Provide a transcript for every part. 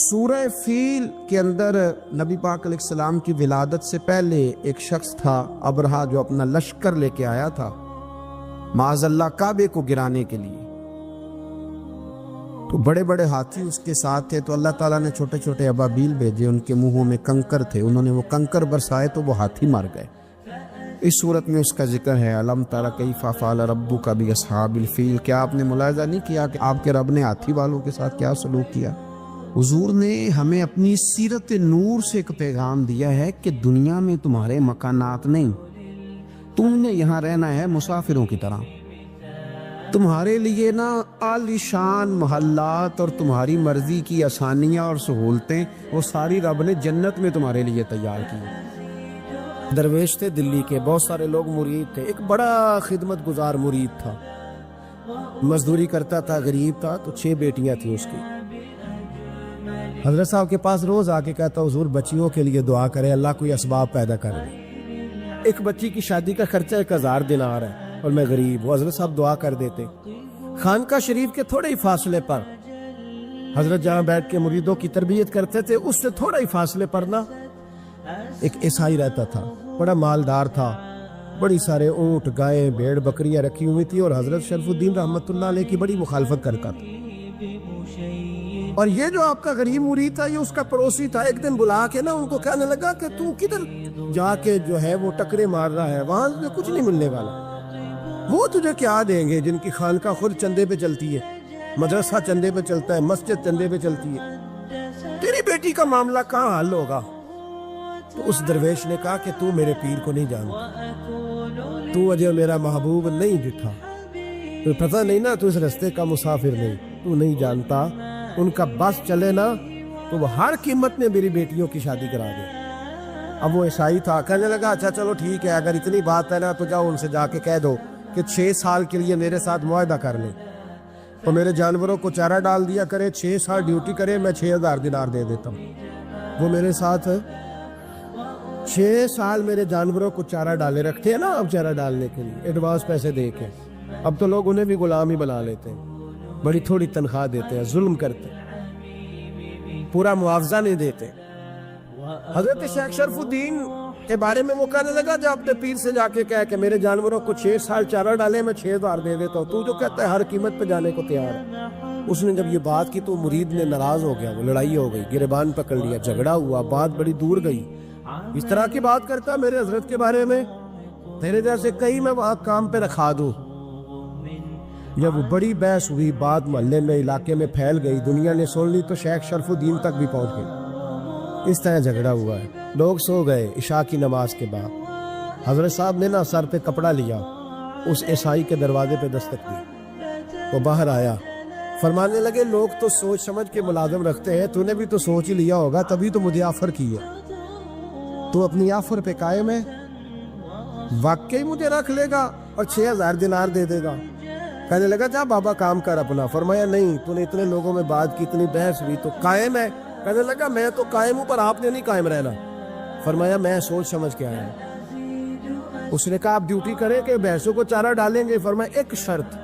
سورہ فیل کے اندر نبی پاک علیہ السلام کی ولادت سے پہلے ایک شخص تھا ابرہا، جو اپنا لشکر لے کے آیا تھا معاذ اللہ کعبے کو گرانے کے لیے. تو بڑے بڑے ہاتھی اس کے ساتھ تھے، تو اللہ تعالیٰ نے چھوٹے چھوٹے ابابیل بھیجے، ان کے منہوں میں کنکر تھے، انہوں نے وہ کنکر برسائے تو وہ ہاتھی مر گئے. اس صورت میں اس کا ذکر ہے الم تر کیف فعل ربک باصحاب الفیل. کیا آپ نے ملاحظہ نہیں کیا کہ آپ کے رب نے ہاتھی والوں کے ساتھ کیا سلوک کیا؟ حضور نے ہمیں اپنی سیرت نور سے ایک پیغام دیا ہے کہ دنیا میں تمہارے مکانات نہیں، تم نے یہاں رہنا ہے مسافروں کی طرح. تمہارے لیے نا عالی شان محلات اور تمہاری مرضی کی آسانیاں اور سہولتیں وہ ساری رب نے جنت میں تمہارے لیے تیار کی. درویش تھے دلی کے، بہت سارے لوگ مرید تھے. ایک بڑا خدمت گزار مرید تھا، مزدوری کرتا تھا، غریب تھا. تو 6 بیٹیاں تھیں اس کی. حضرت صاحب کے پاس روز آ کے کہتا حضور بچیوں کے لیے دعا کرے، اللہ کوئی اسباب پیدا کر دے. ایک بچی کی شادی کا خرچہ 1000 دینار ہے اور میں غریب ہوں. حضرت صاحب دعا کر دیتے. خانقاہ شریف کے تھوڑے ہی فاصلے پر حضرت جہاں بیٹھ کے مریدوں کی تربیت کرتے تھے، اس سے تھوڑا ہی فاصلے پر نا ایک عیسائی رہتا تھا، بڑا مالدار تھا، بڑی سارے اونٹ، گائیں، بھیڑ، بکریاں رکھی ہوئی تھی، اور حضرت شرف الدین رحمت اللہ علیہ کی بڑی مخالفت کرتا تھا. اور یہ جو آپ کا غریب مرید تھا، یہ اس کا پڑوسی تھا. ایک دن بلا کے نا ان کو کہنے لگا کہ تو کدھر جا کے جو ہے وہ ٹکرے مار رہا ہے، وہاں سے کچھ نہیں ملنے والا. وہ تجھے کیا دیں گے جن کی خانقاہ خود چندے پہ چلتی ہے، مدرسہ چندے پہ چلتا ہے، مسجد چندے پہ چلتی ہے، تیری بیٹی کا معاملہ کہاں حل ہوگا؟ تو اس درویش نے کہا کہ تو میرے پیر کو نہیں جانتا، تو اجے میرا محبوب نہیں ڈٹھا، تو پتہ نہیں نا، تو اس رستے کا مسافر نہیں، تو نہیں جانتا ان کا بس چلے نا تو وہ ہر قیمت میں میری بیٹیوں کی شادی کرا دے. اب وہ عیسائی تھا، کہنے لگا اچھا چلو ٹھیک ہے، اگر اتنی بات ہے نا تو جاؤ ان سے جا کے کہہ دو کہ 6 سال کے لیے میرے ساتھ معاہدہ کر لیں اور میرے جانوروں کو چارہ ڈال دیا کرے، 6 سال ڈیوٹی کرے، میں 6000 دینار دے دیتا ہوں. وہ میرے ساتھ 6 سال میرے جانوروں کو چارہ ڈالے رکھتے ہیں نا، اب چارہ ڈالنے کے لیے ایڈوانس پیسے دے کے. اب تو لوگ انہیں بھی غلام ہی بنا لیتے ہیں، بڑی تھوڑی تنخواہ دیتے ہیں، ظلم کرتے ہیں، پورا معاوضہ نہیں دیتے. حضرت شیخ شرف الدین کے بارے میں وہ کہنے لگا جب اپنے پیر سے جا کے کہہ کہ میرے جانوروں کو 6 سال چارہ ڈالے، میں 6000 دے دیتا ہوں، تو جو کہتا ہے ہر قیمت پہ جانے کو تیار ہے. اس نے جب یہ بات کی تو مرید نے ناراض ہو گیا، وہ لڑائی ہو گئی، گریبان پکڑ لیا، جھگڑا ہوا، بات بڑی دور گئی. اس طرح کی بات کرتا میرے حضرت کے بارے میں، تیرے جیسے کئی میں وہاں کام پہ رکھا دوں. جب وہ بڑی بحث ہوئی، بات محلے میں، علاقے میں پھیل گئی، دنیا نے سن لی، تو شیخ شرف الدین تک بھی پہنچ گئی. اس طرح جھگڑا ہوا ہے. لوگ سو گئے عشاء کی نماز کے بعد. حضرت صاحب نے نا سر پہ کپڑا لیا، اس عیسائی کے دروازے پہ دستک دی. وہ باہر آیا، فرمانے لگے لوگ تو سوچ سمجھ کے ملازم رکھتے ہیں، تو نے بھی تو سوچ ہی لیا ہوگا، تبھی تو مجھے آفر کی ہے. تو اپنی آفر پہ قائم ہے؟ واقعی مجھے رکھ لے گا اور 6000 دینار دے دے گا؟ کہنے لگا جا بابا کام کر اپنا. فرمایا نہیں، تو نے اتنے لوگوں میں بات کی، اتنی بحث ہوئی، تو قائم ہے؟ کہنے لگا میں تو قائم ہوں، پر آپ نے نہیں قائم رہنا. فرمایا میں سوچ سمجھ کے آیا ہوں. اس نے کہا آپ ڈیوٹی کریں کہ بھینسوں کو چارہ ڈالیں گے؟ فرمایا ایک شرط،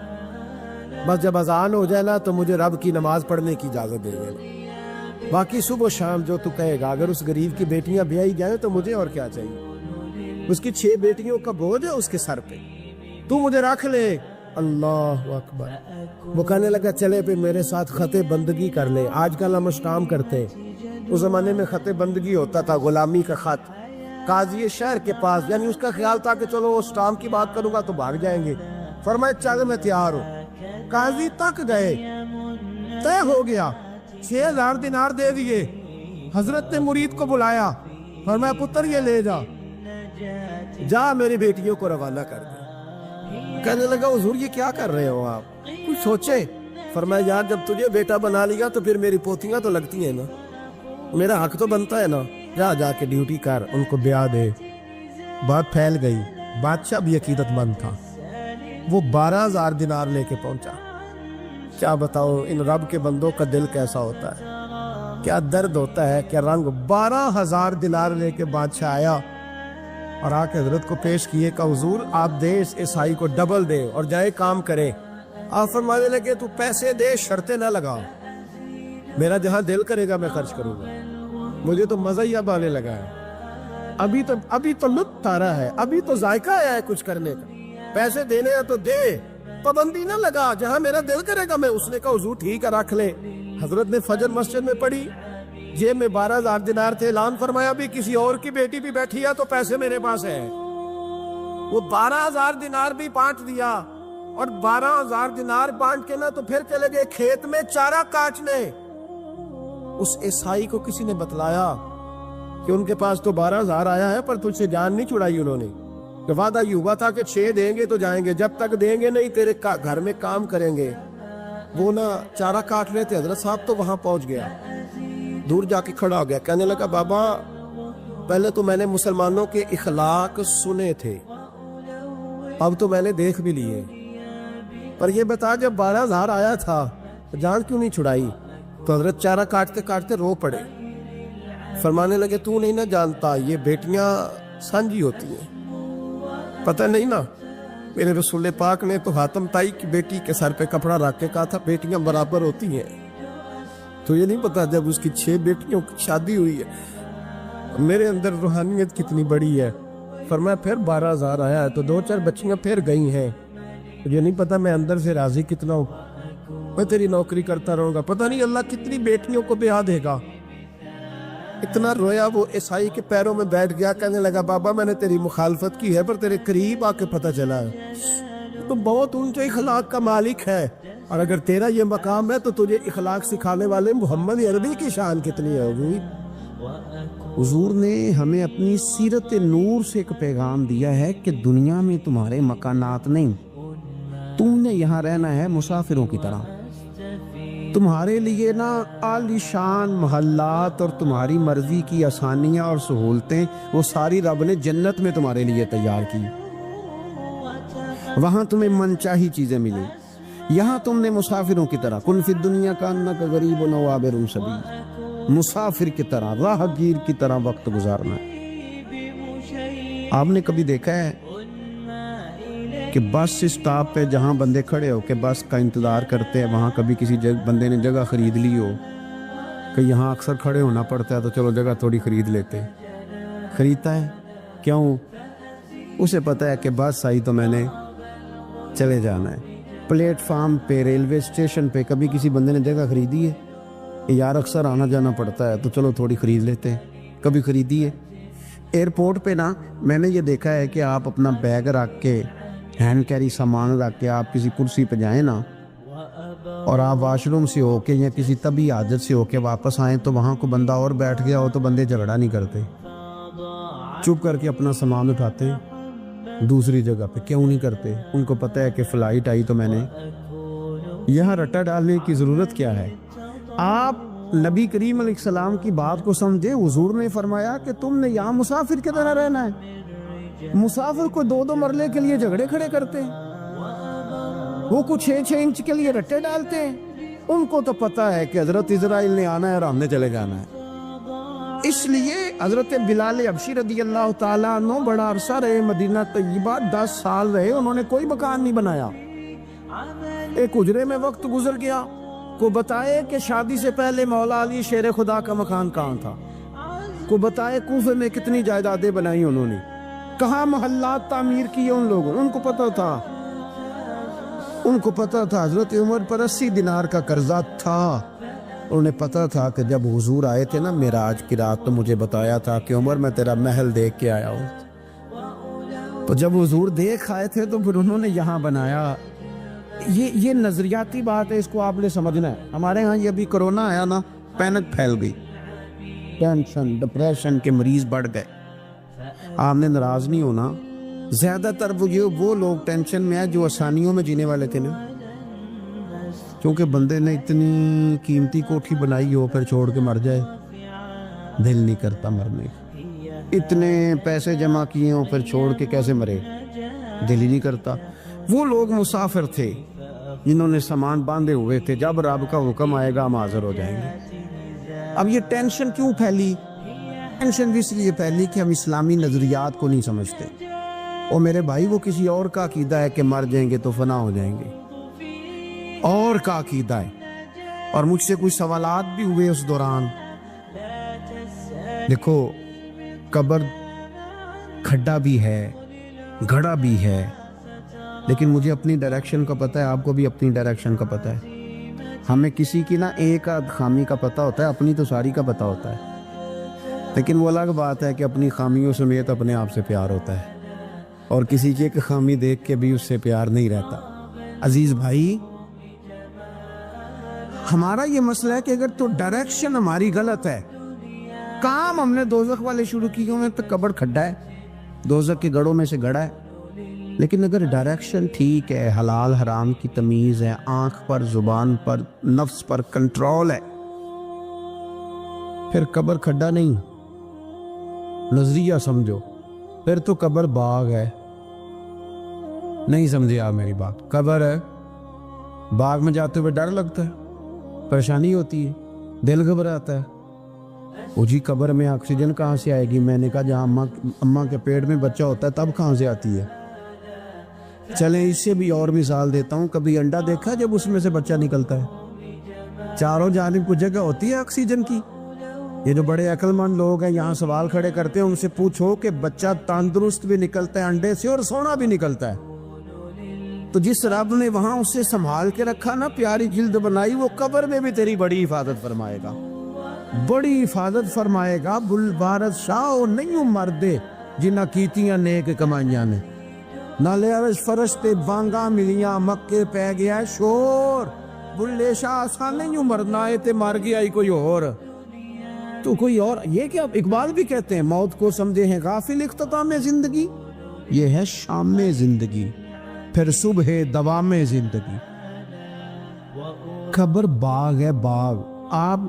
بس جب اذان ہو جائے نا تو مجھے رب کی نماز پڑھنے کی اجازت دے دینا، باقی صبح و شام جو تو کہے گا. اگر اس غریب کی بیٹیاں بیائی جائیں تو مجھے اور کیا چاہیے؟ اس کی 6 بیٹیوں کا بوجھ ہے اس کے سر پہ، تو مجھے رکھ لے. اللہ اکبر. وہ کہنے لگا چلے پہ میرے ساتھ خط بندگی کر لے. آج کل ہم اسٹام کرتے ہیں، اس زمانے میں خط بندگی ہوتا تھا، غلامی کا خط، قاضی شہر کے پاس. یعنی اس کا خیال تھا کہ چلو اسٹام کی بات کروں گا تو بھاگ جائیں گے. فرمایا چل میں تیار ہوں. قاضی تک گئے، طے ہو گیا، 6000 دینار دے دیے. حضرت نے مرید کو بلایا، فرمایا پتر یہ لے جا، جا میری بیٹیوں کو روانہ کر دے. کہنے لگا حضور یہ کیا کر رہے ہو آپ، کچھ سوچے؟ فرمایا یار جب تجھے بیٹا بنا لیا تو پھر میری پوتیاں تو لگتی ہیں نا، میرا حق تو بنتا ہے نا، جا کے ڈیوٹی کر، ان کو بیاہ دے. بات پھیل گئی. بادشاہ بھی عقیدت مند تھا، وہ 12000 دینار لے کے پہنچا. کیا بتاؤ ان رب کے بندوں کا دل کیسا ہوتا ہے، کیا درد ہوتا ہے، کیا رنگ. 12000 دینار لے کے بادشاہ آیا اور آ کے حضرت کو پیش کیے کہ حضور آپ دے اس عیسائی کو ڈبل دے اور جائے کام کرے. آپ فرمانے لگے تو پیسے دے، شرطیں نہ لگا. میرا جہاں دل کرے گا میں خرچ کروں گا. مجھے تو مزہ ہی اب آنے لگا ہے. ابھی تو لطف آ رہا ہے, ابھی تو ذائقہ آیا ہے کچھ کرنے کا. پیسے دینے ہیں تو دے, پابندی نہ لگا, جہاں میرا دل کرے گا میں. اس نے کہا حضور ٹھیک ہے رکھ لے. حضرت نے فجر مسجد میں پڑھی, جیب میں 12,000 دینار تھے. اعلان فرمایا بھی کسی اور کی بیٹی بھی بیٹھی ہے تو پیسے میرے پاس ہے. وہ 12,000 دینار بھی بانٹ دیا, اور 12,000 دینار بانٹ کے نا تو پھر چلے گئے کھیت میں چارہ کاٹنے. اس عیسائی کو کسی نے بتلایا کہ ان کے پاس تو 12,000 آیا ہے, پر تجھ سے جان نہیں چھڑائی انہوں نے. کہ وعدہ یہ ہوا تھا کہ 6 دیں گے تو جائیں گے, جب تک دیں گے نہیں تیرے گھر میں کام کریں گے. وہ نا چارہ کاٹ رہے تھے, حضرت صاحب تو وہاں پہنچ گیا, دور جا کے کھڑا ہو گیا. کہنے لگا بابا پہلے تو میں نے مسلمانوں کے اخلاق سنے تھے, اب تو میں نے دیکھ بھی لیے, پر یہ بتا جب 12,000 آیا تھا جان کیوں نہیں چھڑائی؟ تو حضرت چارہ کاٹتے کاٹتے رو پڑے. فرمانے لگے تو نہیں نہ جانتا, یہ بیٹیاں سانجی ہوتی ہیں, پتہ نہیں نا. میرے رسول پاک نے تو حاتم تائی کی بیٹی کے سر پہ کپڑا رکھ کے کہا تھا بیٹیاں برابر ہوتی ہیں. تو یہ نہیں پتا جب اس کی 6 بیٹیوں کی شادی ہوئی ہے میرے اندر روحانیت کتنی بڑی ہے. فرمایا پھر 12,000 آیا ہے تو 2-4 بچیاں پھر گئی ہیں. یہ نہیں پتا میں اندر سے راضی کتنا ہوں, میں تیری نوکری کرتا رہوں گا, پتہ نہیں اللہ کتنی بیٹیوں کو بیاہ دے گا. اتنا رویا وہ عیسائی کے پیروں میں بیٹھ گیا. کہنے لگا بابا میں نے تیری مخالفت کی ہے, پر تیرے قریب آ کے پتہ چلا ہے تو بہت اونچے اخلاق کا مالک ہے, اور اگر تیرا یہ مقام ہے تو تجھے اخلاق سکھانے والے محمد عربی کی شان کتنی ہوگی. حضور نے ہمیں اپنی سیرت نور سے ایک پیغام دیا ہے کہ دنیا میں تمہارے مکانات نہیں, تم نے یہاں رہنا ہے مسافروں کی طرح. تمہارے لیے نا عالی شان محلات اور تمہاری مرضی کی آسانیاں اور سہولتیں وہ ساری رب نے جنت میں تمہارے لیے تیار کی. وہاں تمہیں من چاہی چیزیں ملیں. یہاں تم نے مسافروں کی طرح کن فی الدنیا کانک غریب و عابر سبیل, مسافر کی طرح راہ گیر کی طرح وقت گزارنا. آپ نے کبھی دیکھا ہے کہ بس اسٹاپ پہ جہاں بندے کھڑے ہو کے بس کا انتظار کرتے ہیں, وہاں کبھی کسی بندے نے جگہ خرید لی ہو کہ یہاں اکثر کھڑے ہونا پڑتا ہے تو چلو جگہ تھوڑی خرید لیتے. خریدتا ہے کیوں؟ اسے پتہ ہے کہ بس آئی تو میں نے چلے جانا ہے. پلیٹ فارم پہ, ریلوے اسٹیشن پہ کبھی کسی بندے نے جگہ خریدی ہے کہ یار اکثر آنا جانا پڑتا ہے تو چلو تھوڑی خرید لیتے ہیں؟ کبھی خریدی ہے؟ ایئرپورٹ پہ نا میں نے یہ دیکھا ہے کہ آپ اپنا بیگ رکھ کے, ہینڈ کیری سامان رکھ کے آپ کسی کرسی پہ جائیں نا, اور آپ واش روم سے ہو کے یا کسی طبی حاجت سے ہو کے واپس آئیں تو وہاں کو بندہ اور بیٹھ گیا ہو تو بندے جھگڑا نہیں کرتے, چپ کر کے اپنا سامان اٹھاتے ہیں دوسری جگہ پہ. کیوں نہیں کرتے؟ ان کو پتہ ہے کہ فلائٹ آئی تو میں نے یہاں رٹا ڈالنے کی ضرورت کیا ہے. آپ نبی کریم علیہ السلام کی بات کو سمجھے. حضور نے فرمایا کہ تم نے یہاں مسافر کی طرح رہنا ہے. مسافر کو 2-2 مرلے کے لیے جھگڑے کھڑے کرتے ہیں, وہ کچھ 6-6 انچ کے لیے رٹے ڈالتے ہیں. ان کو تو پتہ ہے کہ حضرت اسرائیل نے آنا ہے اور ہم نے چلے جانا ہے. اس لیے حضرت بلال حبشی رضی اللہ تعالیٰ عنہ بڑا عرصہ رہے مدینہ طیبہ, 10 سال رہے, انہوں نے کوئی مکان نہیں بنایا. ایک حجرے میں وقت گزر گیا. کو بتائے کہ شادی سے پہلے مولا علی شیر خدا کا مکان کہاں تھا, کو بتائے کوفے میں کتنی جائیدادیں بنائی انہوں نے, کہاں محلات تعمیر کیے ان لوگوں. ان کو پتہ تھا, ان کو پتہ تھا حضرت عمر پر 80 دینار کا قرضہ تھا. انہیں پتہ تھا کہ جب حضور آئے تھے نا معراج کی رات تو مجھے بتایا تھا کہ عمر میں تیرا محل دیکھ کے آیا ہوں. تو جب حضور دیکھ آئے تھے تو پھر انہوں نے یہاں بنایا. یہ نظریاتی بات ہے, اس کو آپ نے سمجھنا ہے. ہمارے ہاں یہ ابھی کرونا آیا نا, پینک پھیل گئی, ٹینشن ڈپریشن کے مریض بڑھ گئے. آپ نے ناراض نہیں ہونا, زیادہ تر وہ لوگ ٹینشن میں ہیں جو آسانیوں میں جینے والے تھے نا, کیونکہ بندے نے اتنی قیمتی کوٹھی بنائی ہو پھر چھوڑ کے مر جائے, دل نہیں کرتا مرنے. اتنے پیسے جمع کیے ہوں پھر چھوڑ کے کیسے مرے, دل ہی نہیں کرتا. وہ لوگ مسافر تھے جنہوں نے سامان باندھے ہوئے تھے, جب رب کا حکم آئے گا ہم حاضر ہو جائیں گے. اب یہ ٹینشن کیوں پھیلی؟ ٹینشن بھی اس لیے پھیلی کہ ہم اسلامی نظریات کو نہیں سمجھتے. اور میرے بھائی وہ کسی اور کا عقیدہ ہے کہ مر جائیں گے تو فنا ہو جائیں گے, اور کا عقیدہ ہے. اور مجھ سے کچھ سوالات بھی ہوئے اس دوران. دیکھو قبر کھڈا بھی ہے, گھڑا بھی ہے, لیکن مجھے اپنی ڈائریکشن کا پتہ ہے, آپ کو بھی اپنی ڈائریکشن کا پتہ ہے. ہمیں کسی کی نا ایک آدھ خامی کا پتہ ہوتا ہے, اپنی تو ساری کا پتہ ہوتا ہے. لیکن وہ الگ بات ہے کہ اپنی خامیوں سمیت اپنے آپ سے پیار ہوتا ہے, اور کسی کی ایک خامی دیکھ کے بھی اس سے پیار نہیں رہتا. عزیز بھائی, ہمارا یہ مسئلہ ہے کہ اگر تو ڈائریکشن ہماری غلط ہے, کام ہم نے دوزخ والے شروع کیے ہوئے تو قبر کھڈا ہے, دوزخ کے گڑھوں میں سے گڑھا ہے. لیکن اگر ڈائریکشن ٹھیک ہے, حلال حرام کی تمیز ہے, آنکھ پر, زبان پر, نفس پر کنٹرول ہے, پھر قبر کھڈا نہیں, نظریہ سمجھو, پھر تو قبر باغ ہے. نہیں سمجھے آپ میری بات؟ قبر ہے, باغ میں جاتے ہوئے ڈر لگتا ہے, پریشانی ہوتی ہے, دل گھبراتا ہے. وہ جی قبر میں آکسیجن کہاں سے آئے گی؟ میں نے کہا جہاں اماں کے پیٹ میں بچہ ہوتا ہے تب کہاں سے آتی ہے؟ چلیں اس سے بھی اور مثال دیتا ہوں. کبھی انڈا دیکھا جب اس میں سے بچہ نکلتا ہے؟ چاروں جانب کچھ جگہ ہوتی ہے آکسیجن کی. یہ جو بڑے عقل مند لوگ ہیں یہاں سوال کھڑے کرتے ہیں, ان سے پوچھو کہ بچہ تندرست بھی نکلتا ہے انڈے سے اور سونا بھی نکلتا ہے. تو جس رب نے وہاں اسے سنبھال کے رکھا نا, پیاری جلد بنائی, وہ قبر میں بھی تیری بڑی حفاظت فرمائے گا, بڑی حفاظت فرمائے گا. بل بارد شاہ نہیں مردے جنہ کیتیاں نیک کمائیاں نے, نالے عرش فرشتے بانگا ملیاں, مکے پہ گیا شور. بلے شاہ آسان نہیں مرنا ہے تے مر گیا ہی کوئی اور, تو کوئی اور. یہ کیا اقبال بھی کہتے ہیں, موت کو سمجھے ہیں غافل اختتام زندگی, یہ ہے شام میں زندگی, پھر صبح دوام زندگی. قبر باغ ہے, باغ. آپ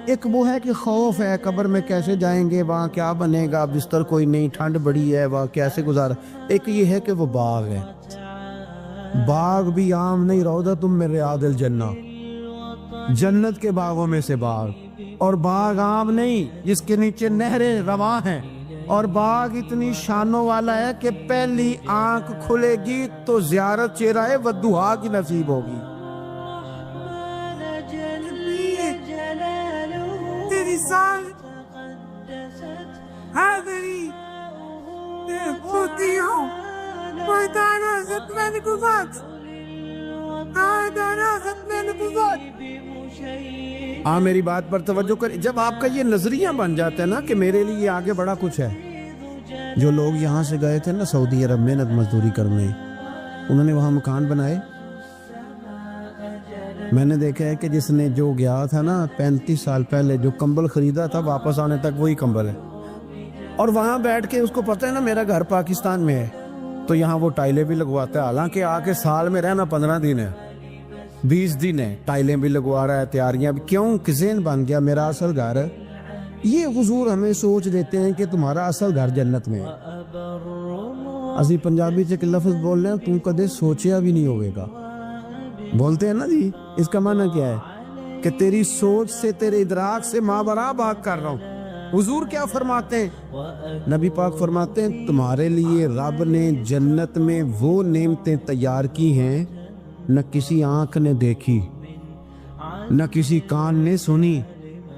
ایک وہ ہے کہ خوف ہے قبر میں کیسے جائیں گے, وہاں کیا بنے گا, بستر کوئی نہیں, ٹھنڈ بڑی ہے, وہاں کیسے گزارا. ایک یہ ہے کہ وہ باغ ہے. باغ بھی عام نہیں, روضۃ من ریاض الجنہ, جنت کے باغوں میں سے باغ. اور باغ عام نہیں جس کے نیچے نہریں رواں ہیں, اور باغ اتنی شانوں والا ہے کہ پہلی آنکھ کھلے گی تو زیارت چہرہ ودھا کی نصیب ہوگی. تیری سال حاضری ہوتی ہوں کوئی دانا ست میں نکوزات, دانا ست میں نکوزات. میری بات پر توجہ کر. جب آپ کا یہ نظریہ بن جاتا ہے نا کہ میرے لیے آگے بڑا کچھ ہے. جو لوگ یہاں سے گئے تھے نا سعودی عرب محنت مزدوری کرنے, انہوں نے وہاں مکان بنائے. میں نے دیکھا ہے کہ جس نے جو گیا تھا نا 35 سال پہلے, جو کمبل خریدا تھا واپس آنے تک وہی کمبل ہے, اور وہاں بیٹھ کے اس کو پتہ ہے نا میرا گھر پاکستان میں ہے, تو یہاں وہ ٹائلیں بھی لگواتا ہے. حالانکہ آ کے سال میں رہنا 15 دن ہے, 20 دن ہے, ٹائلیں بھی لگوا رہا ہے, تیاریاں بھی. کیوں؟ کسین بن گیا میرا اصل گھر ہے. یہ حضور ہمیں سوچ دیتے ہیں کہ تمہارا اصل گھر جنت میں ہے. اسی پنجابی سے ایک لفظ بول رہے ہیں, تم کدے سوچیا بھی نہیں ہوئے گا, بولتے ہیں نا جی. اس کا معنی کیا ہے کہ تیری سوچ سے, تیرے ادراک سے مابرا بات کر رہا ہوں. حضور کیا فرماتے ہیں؟ نبی پاک فرماتے ہیں تمہارے لیے رب نے جنت میں وہ نعمتیں تیار کی ہیں نہ کسی آنکھ نے دیکھی, نہ کسی کان نے سنی,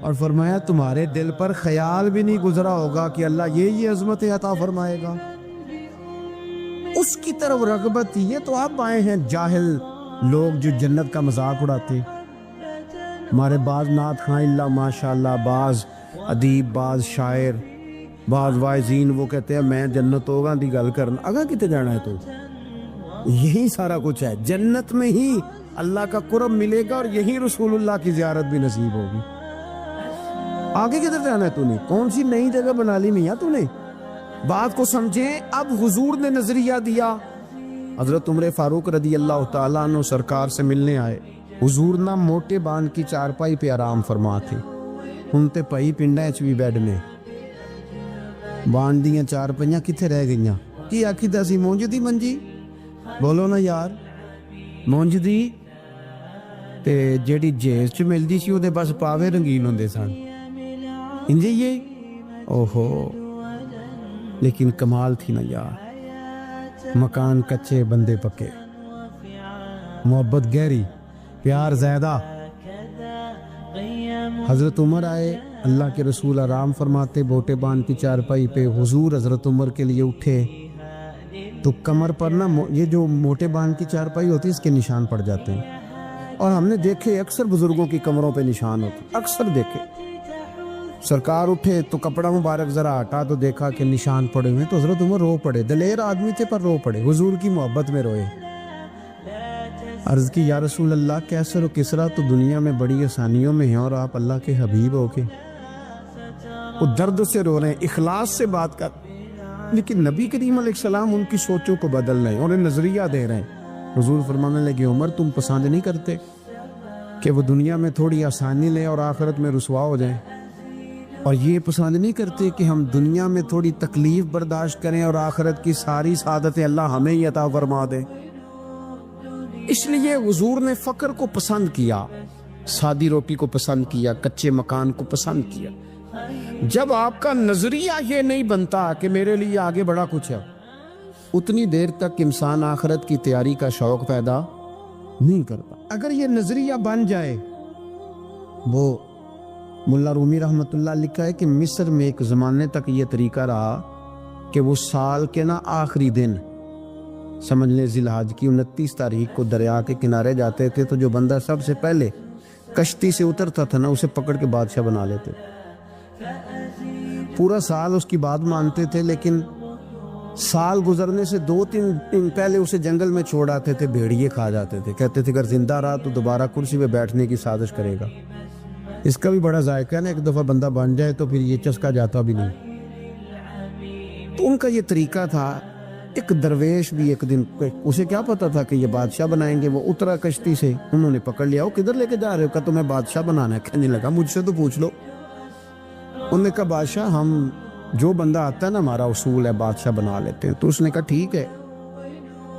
اور فرمایا تمہارے دل پر خیال بھی نہیں گزرا ہوگا کہ اللہ یہ عظمت عطا فرمائے گا. اس کی طرف رغبت. یہ تو آپ آئے ہیں جاہل لوگ جو جنت کا مذاق اڑاتے. ہمارے بعض نعت خواں اللہ ماشاءاللہ, بعض ادیب, بعض شاعر, بعض واعظین, وہ کہتے ہیں میں جنت ہوگا دی گل کرنا. اگاں کتے جانا ہے تو یہی سارا کچھ ہے. جنت میں ہی اللہ کا قرب ملے گا اور یہی رسول اللہ کی زیارت بھی نصیب ہوگی. آگے کدھر جانا ہے تو نے؟ کون سی نئی جگہ بنا لی میاں تو نے؟ بات کو سمجھیں. اب حضور نے نظریہ دیا. حضرت عمر فاروق رضی اللہ تعالیٰ عنہ سرکار سے ملنے آئے. حضور نہ موٹے بان کی چارپائی پہ آرام فرما تھے, ہن تے پئی پنڈا اچ بھی بیڈ نے. بان دیاں چارپائیاں کتھے رہ گئیاں؟ کی آکھی دا سی مونج دی منجی, بولو نا یار. مونج دی تے جیڑی جیز چ ملدی سی اودے بس پاوے رنگین ہوندے سن. انجے یہ اوہو, لیکن کمال تھی نا یار. مکان کچے بندے پکے, محبت گہری, پیار زیادہ. حضرت عمر آئے، اللہ کے رسول آرام فرماتے بوٹے بان کی چارپائی پہ، حضور حضرت عمر کے لیے اٹھے تو کمر پر نا یہ جو موٹے بان کی چارپائی ہوتی ہے اس کے نشان پڑ جاتے ہیں، اور ہم نے دیکھے اکثر بزرگوں کی کمروں پہ نشان ہوتے، اکثر دیکھے۔ سرکار اٹھے تو کپڑا مبارک ذرا ہٹا تو دیکھا کہ نشان پڑے ہوئے، تو حضرت عمر رو پڑے، دلیر آدمی تھے پر رو پڑے، حضور کی محبت میں روئے۔ عرض کی یا رسول اللہ، کیسر و کسرا تو دنیا میں بڑی آسانیوں میں ہیں اور آپ اللہ کے حبیب ہو کے، وہ درد سے رو رہے ہیں، اخلاص سے بات کر، لیکن نبی کریم علیہ السلام ان کی سوچوں کو بدل رہے ہیں، انہیں نظریہ دے رہے ہیں۔ حضور فرمانے لگے عمر تم پسند نہیں کرتے کہ وہ دنیا میں تھوڑی آسانی لیں اور آخرت میں رسوا ہو جائیں، اور یہ پسند نہیں کرتے کہ ہم دنیا میں تھوڑی تکلیف برداشت کریں اور آخرت کی ساری سعادتیں اللہ ہمیں ہی عطا فرما دے۔ اس لیے حضور نے فقر کو پسند کیا، سادی روٹی کو پسند کیا، کچے مکان کو پسند کیا۔ جب آپ کا نظریہ یہ نہیں بنتا کہ میرے لیے آگے بڑا کچھ ہے، اتنی دیر تک انسان آخرت کی تیاری کا شوق پیدا نہیں کرتا۔ اگر یہ نظریہ بن جائے، وہ ملا رومی رحمۃ اللہ لکھا ہے کہ مصر میں ایک زمانے تک یہ طریقہ رہا کہ وہ سال کے نا آخری دن، سمجھ لیں ذی الحج کی 29 تاریخ کو دریا کے کنارے جاتے تھے، تو جو بندہ سب سے پہلے کشتی سے اترتا تھا نا اسے پکڑ کے بادشاہ بنا لیتے۔ پورا سال اس کی بات مانتے تھے، لیکن سال گزرنے سے 2-3 دن پہلے اسے جنگل میں چھوڑ آتے تھے، بھیڑیے کھا جاتے تھے، کہتے تھے اگر زندہ رہا تو دوبارہ کرسی پہ بیٹھنے کی سازش کرے گا۔ اس کا بھی بڑا ذائقہ ہے نا، ایک دفعہ بندہ بن جائے تو پھر یہ چسکا جاتا بھی نہیں۔ تو ان کا یہ طریقہ تھا۔ ایک درویش بھی ایک دن، اسے کیا پتا تھا کہ یہ بادشاہ بنائیں گے، وہ اترا کشتی سے، انہوں نے پکڑ لیا، وہ کدھر لے کے جا رہے ہو؟ کہا تمہیں بادشاہ بنانا ہے۔ کہنے لگا مجھ سے تو پوچھ لو۔ انہوں نے کہا بادشاہ ہم جو بندہ آتا ہے نا ہمارا اصول ہے بادشاہ بنا لیتے ہیں۔ تو اس نے کہا ٹھیک ہے،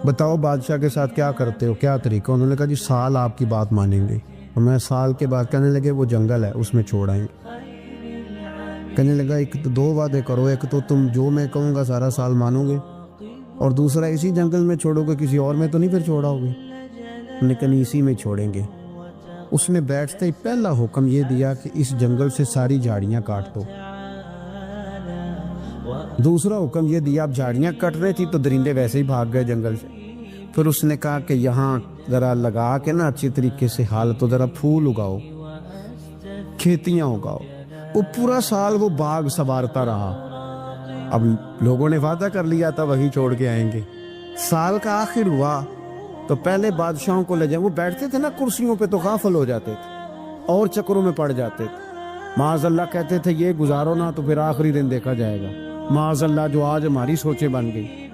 بتاؤ بادشاہ کے ساتھ کیا کرتے ہو، کیا طریقہ؟ انہوں نے کہا جی سال آپ کی بات مانیں گے۔ اور میں سال کے بعد کہنے لگے وہ جنگل ہے اس میں چھوڑ آئیں گے۔ کہنے لگا ایک تو 2 وعدے کرو، ایک تو تم جو میں کہوں گا سارا سال مانو گے، اور دوسرا اسی جنگل میں چھوڑو گے، کسی اور میں تو نہیں پھر چھوڑاؤ گے؟ انہوں نے کہا اسی میں چھوڑیں گے۔ اس نے بیٹھتے ہی پہلا حکم یہ دیا کہ اس جنگل سے ساری جھاڑیاں کاٹ دو۔ دوسرا حکم یہ دیا، اب جھاڑیاں کٹ رہی تھی تو درندے ویسے ہی بھاگ گئے جنگل سے۔ پھر اس نے کہا کہ یہاں ذرا لگا کے نا اچھی طریقے سے حال تو ذرا پھول اگاؤ، کھیتیاں اگاؤ۔ وہ پورا سال وہ باغ سنوارتا رہا۔ اب لوگوں نے وعدہ کر لیا تھا وہی چھوڑ کے آئیں گے۔ سال کا آخر ہوا تو پہلے بادشاہوں کو لے جائیں، وہ بیٹھتے تھے نا کرسیوں پہ تو غافل ہو جاتے تھے اور چکروں میں پڑ جاتے تھے۔ معاذ اللہ کہتے تھے یہ گزارو نا تو پھر آخری دن دیکھا جائے گا۔ معاذ اللہ جو آج ہماری سوچیں بن گئی۔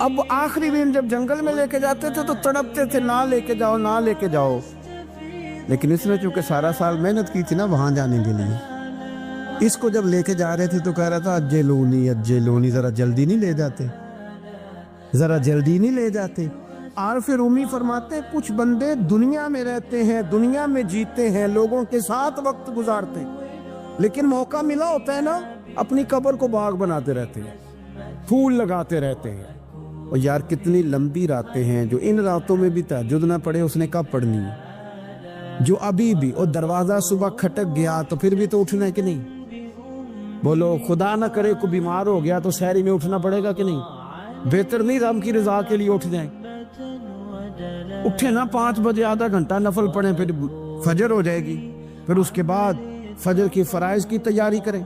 اب آخری دن جب جنگل میں لے کے جاتے تھے تو تڑپتے تھے نہ لے کے جاؤ نہ لے کے جاؤ، لیکن اس نے چونکہ سارا سال محنت کی تھی نا وہاں جانے کے لیے، اس کو جب لے کے جا رہے تھے تو کہہ رہا تھا اجلونی، ذرا جلدی نہیں لے جاتے، ذرا جلدی نہیں لے جاتے۔ عارف رومی فرماتے کچھ بندے دنیا میں رہتے ہیں، دنیا میں جیتے ہیں، لوگوں کے ساتھ وقت گزارتے ہیں، لیکن موقع ملا ہوتا ہے نا اپنی قبر کو باغ بناتے رہتے ہیں، پھول لگاتے رہتے ہیں۔ اور یار کتنی لمبی راتیں ہیں، جو ان راتوں میں بھی تہجد نہ پڑھے اس نے کب پڑھنی ہے؟ جو ابھی بھی، اور دروازہ صبح کھٹک گیا تو پھر بھی تو اٹھنا ہے کہ نہیں؟ بولو خدا نہ کرے کوئی بیمار ہو گیا تو سحری میں اٹھنا پڑے گا کہ نہیں؟ بہتر نہیں رب کی رضا کے لیے اٹھ جائیں؟ اٹھے نا 5 بجے، آدھا گھنٹہ نفل پڑھیں، پھر فجر ہو جائے گی، پھر اس کے بعد فجر کی فرائض کی تیاری کریں۔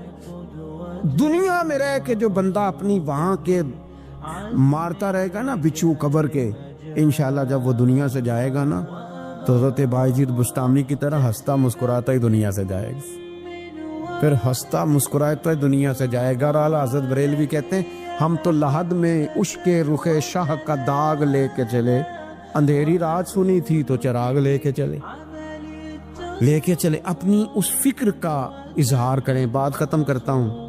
دنیا میں رہ کے جو بندہ اپنی وہاں کے مارتا رہے گا نا بچھو قبر کے، انشاءاللہ جب وہ دنیا سے جائے گا نا تو حضرت بائیجید بستامی کی طرح ہنستا مسکراتا ہی دنیا سے جائے گا، پھر ہنستا مسکراتا ہی دنیا سے جائے گا۔ اور اعلیٰ حضرت بریلوی کہتے ہیں ہم تو لحد میں عشق رخ شاہ کا داغ لے کے چلے، اندھیری رات سنی تھی تو چراغ لے کے چلے۔ اپنی اس فکر کا اظہار کریں۔ بات ختم کرتا ہوں۔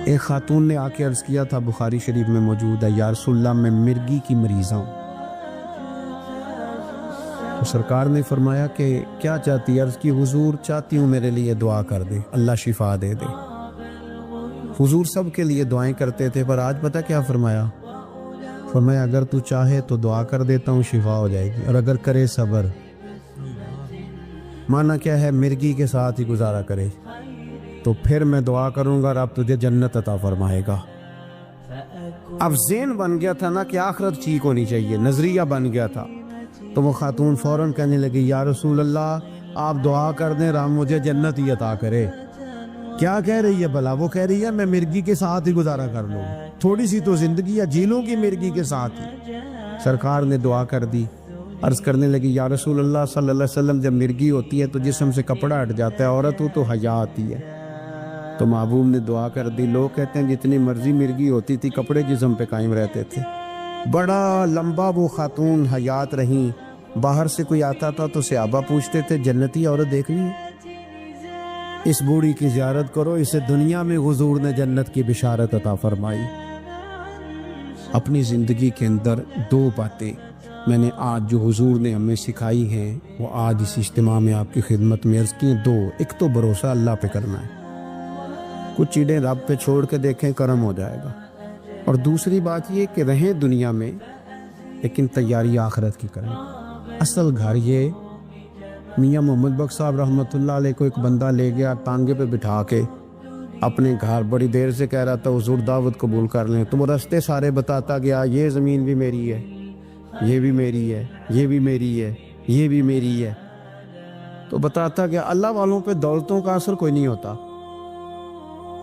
ایک خاتون نے آ کے عرض کیا تھا، بخاری شریف میں موجود ہے، یا رسول اللہ میں مرگی کی مریض ہوں۔ تو سرکار نے فرمایا کہ کیا چاہتی ہے؟ عرض کی حضور چاہتی ہوں میرے لیے دعا کر دے، اللہ شفا دے دے۔ حضور سب کے لیے دعائیں کرتے تھے، پر آج پتہ کیا فرمایا؟ فرمایا اگر تو چاہے تو دعا کر دیتا ہوں شفا ہو جائے گی، اور اگر کرے صبر مانا کیا ہے؟ مرغی کے ساتھ ہی گزارا کرے تو پھر میں دعا کروں گا رب تجھے جنت عطا فرمائے گا۔ اب ذہن بن گیا تھا نا کہ آخرت ٹھیک ہونی چاہیے، نظریہ بن گیا تھا، تو وہ خاتون فوراً کہنے لگی یا رسول اللہ آپ دعا کر دیں رب مجھے جنت ہی عطا کرے۔ کیا کہہ رہی ہے بھلا؟ وہ کہہ رہی ہے میں مرغی کے ساتھ ہی گزارا کر لوں، تھوڑی سی تو زندگی ہے، جی لوں گی مرغی کے ساتھ ہی۔ سرکار نے دعا کر دی، عرض کرنے لگی یا رسول اللہ صلی اللہ علیہ وسلم جب مرغی ہوتی ہے تو جسم سے کپڑا ہٹ جاتا ہے، عورت ہو تو حیا آتی ہے۔ تو محبوب نے دعا کر دی۔ لوگ کہتے ہیں جتنی مرضی مرغی ہوتی تھی کپڑے جسم پہ قائم رہتے تھے۔ بڑا لمبا وہ خاتون حیات رہیں، باہر سے کوئی آتا تھا تو صحابہ پوچھتے تھے جنتی عورت دیکھنی ہے؟ اس بوڑھی کی زیارت کرو، اسے دنیا میں حضور نے جنت کی بشارت عطا فرمائی۔ اپنی زندگی کے اندر دو باتیں میں نے آج جو حضور نے ہمیں سکھائی ہیں وہ آج اس اجتماع میں آپ کی خدمت میں عرض کی ہیں۔ دو، ایک تو بھروسہ اللہ پہ کرنا ہے، کچھ چیزیں رب پہ چھوڑ کے دیکھیں کرم ہو جائے گا، اور دوسری بات یہ کہ رہیں دنیا میں لیکن تیاری آخرت کی کریں۔ اصل گھر یہ میاں محمد بخش صاحب رحمۃ اللہ علیہ کو ایک بندہ لے گیا ٹانگے پہ بٹھا کے اپنے گھر، بڑی دیر سے کہہ رہا تھا حضور دعوت قبول کر لیں، تو وہ رستے سارے بتاتا گیا یہ زمین بھی میری ہے، یہ بھی میری ہے، یہ بھی میری ہے، یہ بھی میری ہے، تو بتاتا گیا۔ اللہ والوں پہ دولتوں کا اثر کوئی نہیں ہوتا،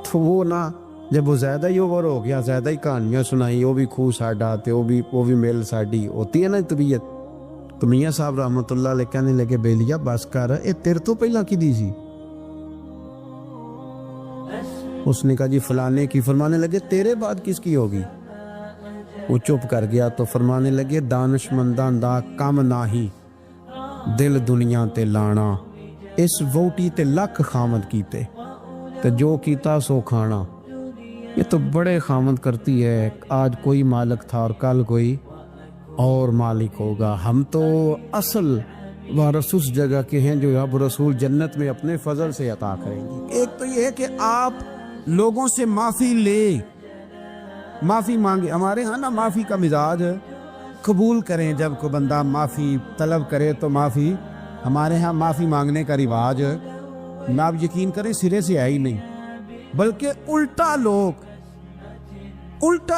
تو وہ نا جب وہ زیادہ ہی اوور ہو گیا، زیادہ ہی کہانیاں سنائی، وہ بھی خوہ ساڈا تے وہ بھی میل ساڈی ہوتی ہے نا طبیعت، تو میاں صاحب رحمۃ اللہ علیہ کہنے لگے بیلیا بس کر، اے تیر تو پہلا کی دی سی؟ اس نے کہا جی فلانے کی۔ فرمانے لگے تیرے بعد کس کی ہوگی؟ وہ چپ کر گیا تو فرمانے لگے دانش مندان دا کم ناہی دل دنیا تے لانا، اس ووٹی تے لکھ خامد کیتے تے جو کیتا سو کھانا۔ یہ تو بڑے خامد کرتی ہے، آج کوئی مالک تھا اور کل کوئی اور مالک ہوگا۔ ہم تو اصل وارث اس جگہ کے ہیں جو اب رسول جنت میں اپنے فضل سے عطا کریں گے۔ ایک تو یہ ہے کہ آپ لوگوں سے معافی لے، معافی مانگے۔ ہمارے ہاں نا معافی کا مزاج قبول کریں، جب کوئی بندہ معافی طلب کرے تو معافی، ہمارے ہاں معافی مانگنے کا رواج میں آپ یقین کریں سرے سے ہے ہی نہیں، بلکہ الٹا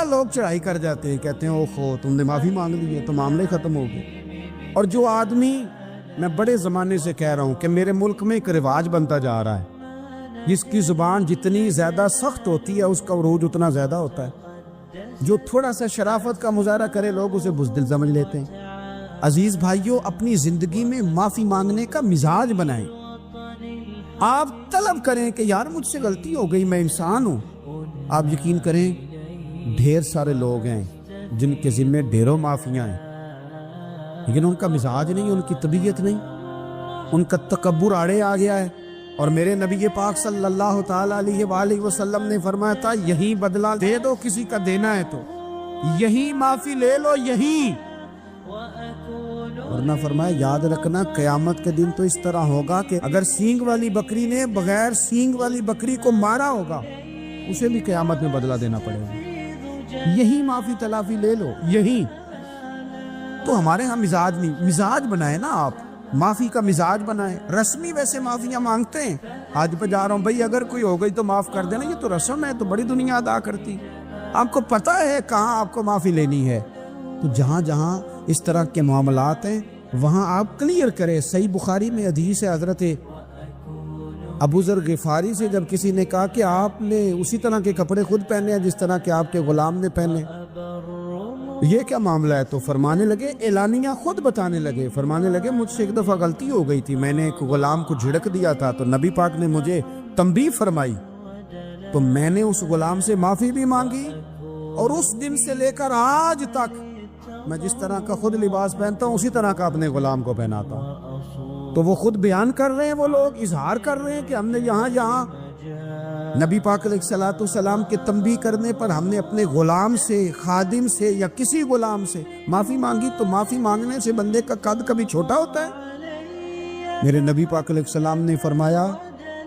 لوگ چڑھائی کر جاتے ہیں، کہتے ہیں اوہو تم نے معافی مانگ لی ہے تو معاملے ختم ہو گئے۔ اور جو آدمی، میں بڑے زمانے سے کہہ رہا ہوں کہ میرے ملک میں ایک رواج بنتا جا رہا ہے، جس کی زبان جتنی زیادہ سخت ہوتی ہے اس کا عروج اتنا زیادہ ہوتا ہے۔ جو تھوڑا سا شرافت کا مظاہرہ کرے لوگ اسے بزدل سمجھ لیتے ہیں۔ عزیز بھائیوں، اپنی زندگی میں معافی مانگنے کا مزاج بنائیں۔ آپ طلب کریں کہ یار مجھ سے غلطی ہو گئی، میں انسان ہوں۔ آپ یقین کریں ڈھیر سارے لوگ ہیں جن کے ذمہ ڈھیروں معافیاں ہیں، لیکن ان کا مزاج نہیں، ان کی طبیعت نہیں، ان کا تکبر آڑے آ گیا ہے۔ اور میرے نبی پاک صلی اللہ تعالیٰ علیہ وآلہ وسلم نے فرمایا تھا یہی بدلہ دے دو کسی کا دینا ہے تو، یہی معافی لے لو یہی، ورنہ فرمایا یاد رکھنا قیامت کے دن تو اس طرح ہوگا کہ اگر سینگ والی بکری نے بغیر سینگ والی بکری کو مارا ہوگا اسے بھی قیامت میں بدلہ دینا پڑے گا۔ یہی معافی تلافی لے لو یہی۔ تو ہمارے ہاں مزاج نہیں، مزاج بنائے نا آپ، معافی کا مزاج بنائے۔ رسمی ویسے معافیاں مانگتے ہیں، آج پہ جا رہا ہوں بھائی اگر کوئی ہو گئی تو معاف کر دینا، یہ تو رسم ہے، تو بڑی دنیا ادا کرتی۔ آپ کو پتہ ہے کہاں آپ کو معافی لینی ہے، تو جہاں جہاں اس طرح کے معاملات ہیں وہاں آپ کلیئر کریں۔ صحیح بخاری میں حدیث ہے حضرت ابو ذر غفاری سے، جب کسی نے کہا کہ آپ نے اسی طرح کے کپڑے خود پہنے ہیں جس طرح کہ آپ کے غلام نے پہنے، یہ کیا معاملہ ہے؟ تو فرمانے لگے، اعلانیہ خود بتانے لگے، فرمانے لگے مجھ سے ایک دفعہ غلطی ہو گئی تھی، میں نے ایک غلام کو جھڑک دیا تھا تو نبی پاک نے مجھے تنبیہ فرمائی، تو میں نے اس غلام سے معافی بھی مانگی، اور اس دن سے لے کر آج تک میں جس طرح کا خود لباس پہنتا ہوں اسی طرح کا اپنے غلام کو پہناتا ہوں۔ تو وہ خود بیان کر رہے ہیں، وہ لوگ اظہار کر رہے ہیں کہ ہم نے یہاں نبی پاک علیہ الصلوۃ والسلام کے تنبیہ کرنے پر ہم نے اپنے غلام سے، خادم سے یا کسی غلام سے معافی مانگی۔ تو معافی مانگنے سے بندے کا قد کبھی چھوٹا ہوتا ہے؟ میرے نبی پاک علیہ السلام نے فرمایا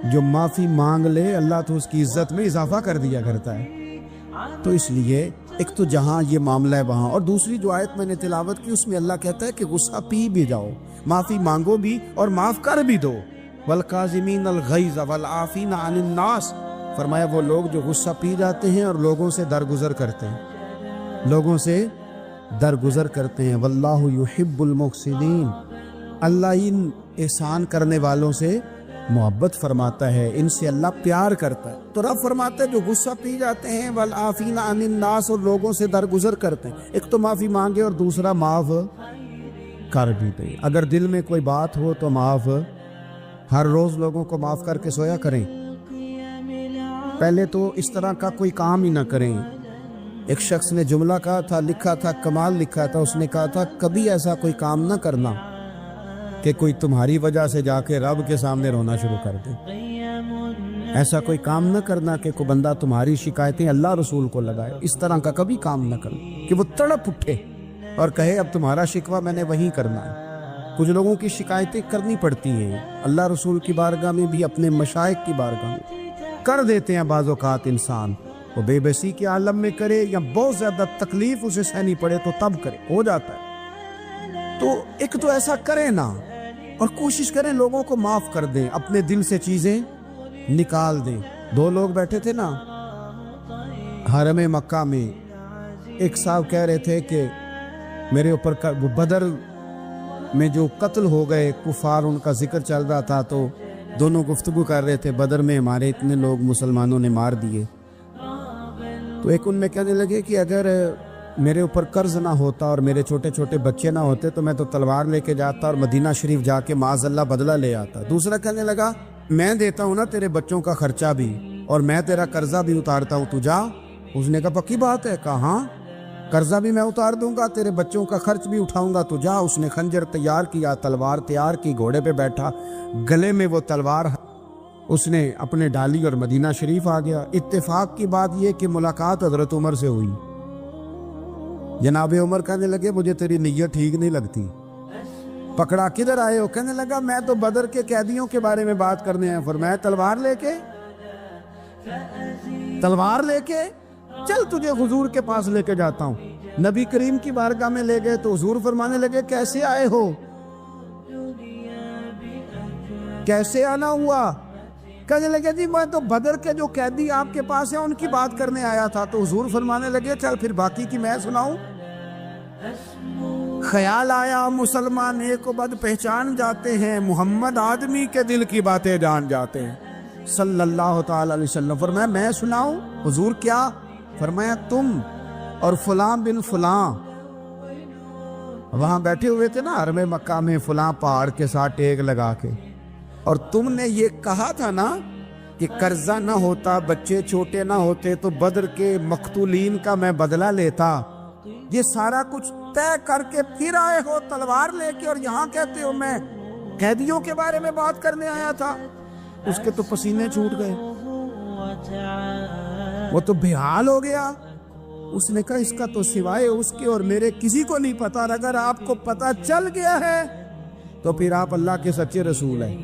جو معافی مانگ لے اللہ تو اس کی عزت میں اضافہ کر دیا کرتا ہے۔ تو اس لیے ایک تو جہاں یہ معاملہ ہے وہاں، اور دوسری جو آیت میں نے تلاوت کی اس میں اللہ کہتا ہے کہ غصہ پی بھی جاؤ، معافی مانگو بھی اور معاف کر بھی دو۔ والکاظمین الغیظ والعافین عن الناس، فرمایا وہ لوگ جو غصہ پی جاتے ہیں اور لوگوں سے درگزر کرتے ہیں، لوگوں سے درگزر کرتے ہیں۔ واللہ یحب المحسنین، اللہ ان احسان کرنے والوں سے محبت فرماتا ہے، ان سے اللہ پیار کرتا ہے۔ تو رب فرماتا ہے جو غصہ پی جاتے ہیں والعافین عن الناس، اور لوگوں سے درگزر کرتے ہیں، ایک تو معافی مانگے اور دوسرا معاف کر بھی دے۔ اگر دل میں کوئی بات ہو تو معاف، ہر روز لوگوں کو معاف کر کے سویا کریں، پہلے تو اس طرح کا کوئی کام ہی نہ کریں۔ ایک شخص نے جملہ کہا تھا، لکھا تھا، کمال لکھا تھا، اس نے کہا تھا کبھی ایسا کوئی کام نہ کرنا کہ کوئی تمہاری وجہ سے جا کے رب کے سامنے رونا شروع کر دے، ایسا کوئی کام نہ کرنا کہ کوئی بندہ تمہاری شکایتیں اللہ رسول کو لگائے، اس طرح کا کبھی کام نہ کرنا کہ وہ تڑپ اٹھے اور کہے اب تمہارا شکوہ میں نے وہیں کرنا ہے۔ کچھ لوگوں کی شکایتیں کرنی پڑتی ہیں، اللہ رسول کی بارگاہ میں بھی، اپنے مشائخ کی بارگاہ میں کر دیتے ہیں بعض اوقات، انسان وہ بے بسی کے عالم میں کرے یا بہت زیادہ تکلیف اسے سہنی پڑے تو تب کرے، ہو جاتا ہے۔ تو ایک تو ایسا کریں نا، اور کوشش کریں لوگوں کو معاف کر دیں، اپنے دل سے چیزیں نکال دیں۔ دو لوگ بیٹھے تھے نا حرم مکہ میں، ایک صاحب کہہ رہے تھے کہ میرے اوپر بدر میں جو قتل ہو گئے کفار، ان کا ذکر چل رہا تھا، تو دونوں گفتگو کر رہے تھے، بدر میں ہمارے اتنے لوگ مسلمانوں نے مار دیے۔ تو ایک ان میں کہنے لگے کہ اگر میرے اوپر قرض نہ ہوتا اور میرے چھوٹے چھوٹے بچے نہ ہوتے تو میں تو تلوار لے کے جاتا اور مدینہ شریف جا کے معاذ اللہ بدلہ لے آتا۔ دوسرا کہنے لگا میں دیتا ہوں نا تیرے بچوں کا خرچہ بھی، اور میں تیرا قرضہ بھی اتارتا ہوں، تو جا۔ اس نے کہا پکی بات ہے؟ کہا ہاں، قرضہ بھی میں اتار دوں گا، تیرے بچوں کا خرچ بھی اٹھاؤں گا، تو جا۔ اس نے خنجر تیار کیا، تلوار تیار کی، گھوڑے پہ بیٹھا، گلے میں وہ تلوار اس نے اپنے ڈالی اور مدینہ شریف آ گیا۔ اتفاق کی بات یہ کہ ملاقات حضرت عمر سے ہوئی۔ جناب عمر کہنے لگے مجھے تیری نیت ٹھیک نہیں لگتی۔ پکڑا کدھر آئے ہو؟ کہنے لگا میں تو بدر کے قیدیوں کے بارے میں بات کرنے ہیں۔ فرمایا تلوار لے کے؟ تلوار لے کے چل تجھے حضور کے پاس لے کے جاتا ہوں۔ نبی کریم کی بارگاہ میں لے گئے تو حضور فرمانے لگے کیسے آئے ہو؟ کیسے آنا ہوا؟ کہنے لگے جی میں تو بدر کے جو قیدی آپ کے پاس ہیں ان کی بات کرنے آیا تھا۔ تو حضور فرمانے لگے چل پھر باقی کی میں سناؤں۔ خیال آیا مسلمان ایک و بد پہچان جاتے ہیں، محمد آدمی کے دل کی باتیں جان جاتے ہیں صلی اللہ تعالی علیہ وسلم۔ فرمایا میں سناؤں؟ حضور کیا؟ فرمایا تم اور فلاں بن فلاں وہاں بیٹھے ہوئے تھے نا حرم مکہ میں، فلاں پہاڑ کے ساتھ ٹیک لگا کے، اور تم نے یہ کہا تھا نا کہ قرضہ نہ ہوتا، بچے چھوٹے نہ ہوتے تو بدر کے مقتولین کا میں بدلہ لیتا۔ یہ سارا کچھ طے کر کے پھر آئے ہو تلوار لے کے، اور یہاں کہتے ہو میں قیدیوں کے بارے میں بات کرنے آیا تھا۔ اس کے تو پسینے چھوٹ گئے، وہ تو بے حال ہو گیا۔ اس نے کہا اس کا تو سوائے اس کے اور میرے کسی کو نہیں پتا، اور اگر آپ کو پتا چل گیا ہے تو پھر آپ اللہ کے سچے رسول ہیں۔